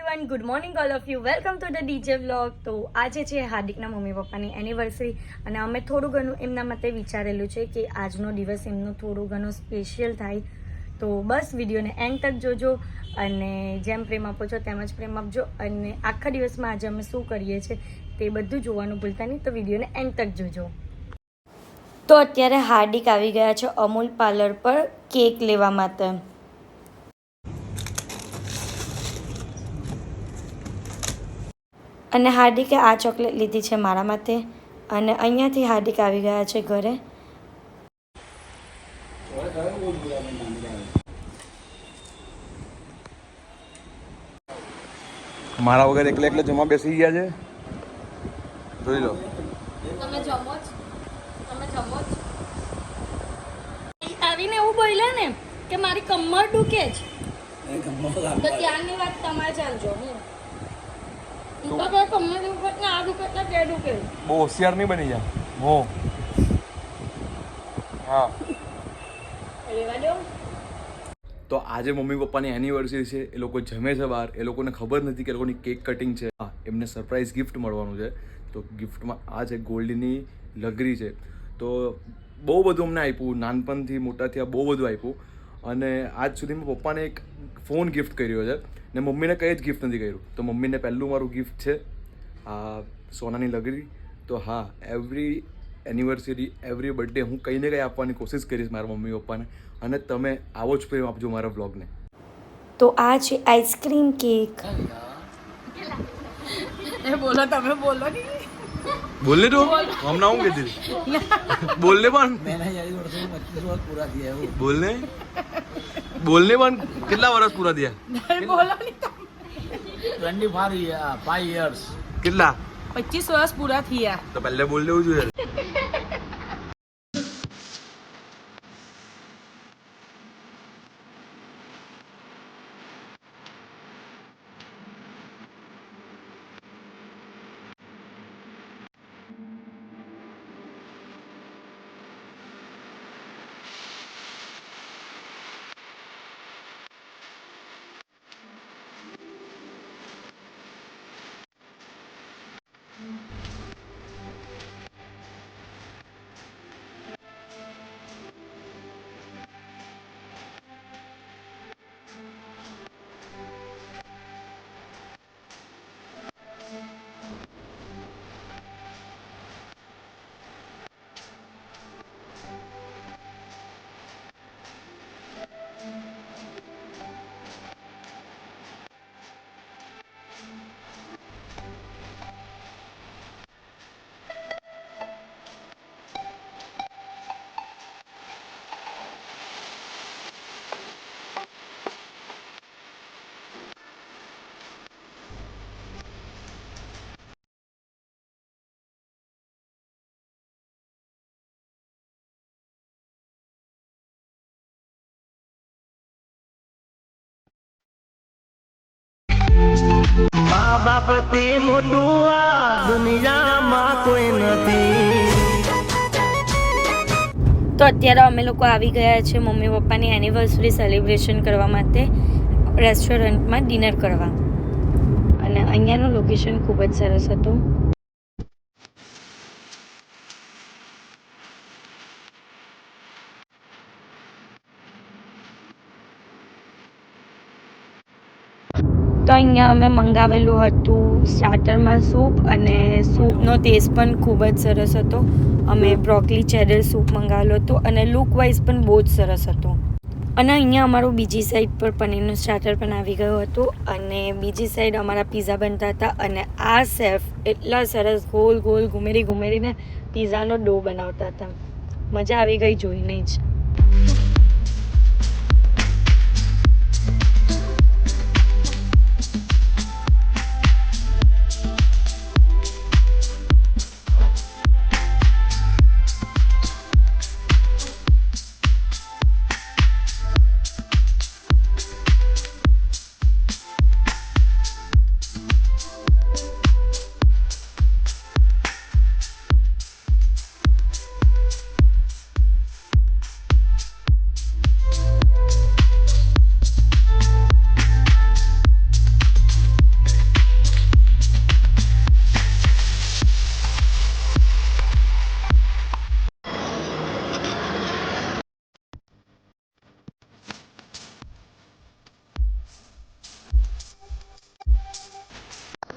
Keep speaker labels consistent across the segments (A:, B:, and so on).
A: Everyone, good morning all of you. Welcome to the DJ vlog. તો આજે છે હાર્દિકના mummy પપ્પાની એનિવર્સરી અને અમે થોડું ઘણું એમના માટે વિચારેલું છે કે આજનો દિવસ એમનો થોડું ઘણું સ્પેશિયલ થાય. તો બસ વિડીયોને એન્ડ તક જોજો અને જેમ પ્રેમ આપો છો તેમ જ પ્રેમ આપજો અને આખા દિવસમાં આજે અમે શું કરીએ છીએ તે બધું જોવાનું ભૂલતા નહીં. તો વિડીયોને એન્ડ તક જોજો. તો અત્યારે હાર્દિક આવી ગયા છે અમૂલ પાર્લર પર કેક લેવા માટે. અને હાર્દિકે આ ચોકલેટ લીધી છે મારા માટે અને અહીંયાથી હાર્દિક આવી ગયા છે ઘરે.
B: મારા વગર એકલે એકલે જમવા બેસી ગયા છે. જોઈ લો.
A: તમે જમો જ આવીને એવું બોલ્યા ને કે મારી કમર દુખે છે. તો ત્યારની વાત તમારે ચાલજો.
B: બહુ હોશિયાર નહીં બની જા. હો હા. તો આજે મમ્મી પપ્પાની એનિવર્સરી છે. એ લોકો જમે છે બહાર. એ લોકોને ખબર નથી કે એ લોકોની કેક કટિંગ છે. હા, એમને સરપ્રાઈઝ ગિફ્ટ મળવાનું છે. તો ગિફ્ટમાં આ છે ગોલ્ડની લગરી છે. તો બહુ બધું અમને આપ્યું, નાનપણથી મોટા થયા બહુ બધું આપ્યું. અને આજ સુધી મેં પપ્પાને એક ફોન ગિફ્ટ કર્યો છે ને મમ્મીને કંઈ જ ગિફ્ટ નથી કર્યું. તો મમ્મીને પહેલું મારું ગિફ્ટ છે આ સોનાની લગરી. તો હા, એવરી એનિવર્સરી, એવરી બર્થડે હું કંઈ ને કંઈ આપવાની કોશિશ કરીશ મારા મમ્મી પપ્પાને. અને તમે આવો જ પ્રેમ આપજો મારા વ્લોગને.
A: તો આ છે આઈસ્ક્રીમ કેક.
C: બોલો, તમે બોલો ને.
B: બોલને તો હમણાં હું કીધી બોલને પણ બોલને પણ કેટલા વર્ષ પૂરા થયા?
C: બોલો ને.
D: 25 years.
B: કેટલા?
C: 25 વર્ષ પૂરા થયા.
B: તો પહેલે બોલ લેવું જોઈએ.
E: મા બાપથી મોટું આ દુનિયામાં કોઈ નથી.
A: તો અત્યારે અમે લોકો આવી ગયા છે મમ્મી પપ્પાની એનિવર્સરી સેલિબ્રેશન કરવા માટે રેસ્ટોરન્ટમાં ડિનર કરવા. અને અહીંયાનું લોકેશન ખૂબ જ સરસ હતું. તો અહીંયા અમે મંગાવેલું હતું સ્ટાર્ટરમાં સૂપ અને સૂપનો ટેસ્ટ પણ ખૂબ જ સરસ હતો. અમે બ્રોકલી ચેડર સૂપ મંગાવેલો હતો અને લુક વાઇઝ પણ બહુ જ સરસ હતો. અને અહીંયા અમારું બીજી સાઈડ પર પનીરનું સ્ટાર્ટર પણ આવી ગયું હતું અને બીજી સાઈડ અમારા પીઝા બનતા હતા. અને આ શેફ એટલા સરસ ગોલ ગોલ ઘુમેરીને પીઝાનો ડો બનાવતા હતા. મજા આવી ગઈ જોઈને જ.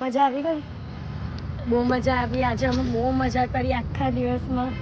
A: મજા આવી ગઈ? બહુ મજા આવી. આજે અમે બહુ મજા કરી આખા દિવસમાં.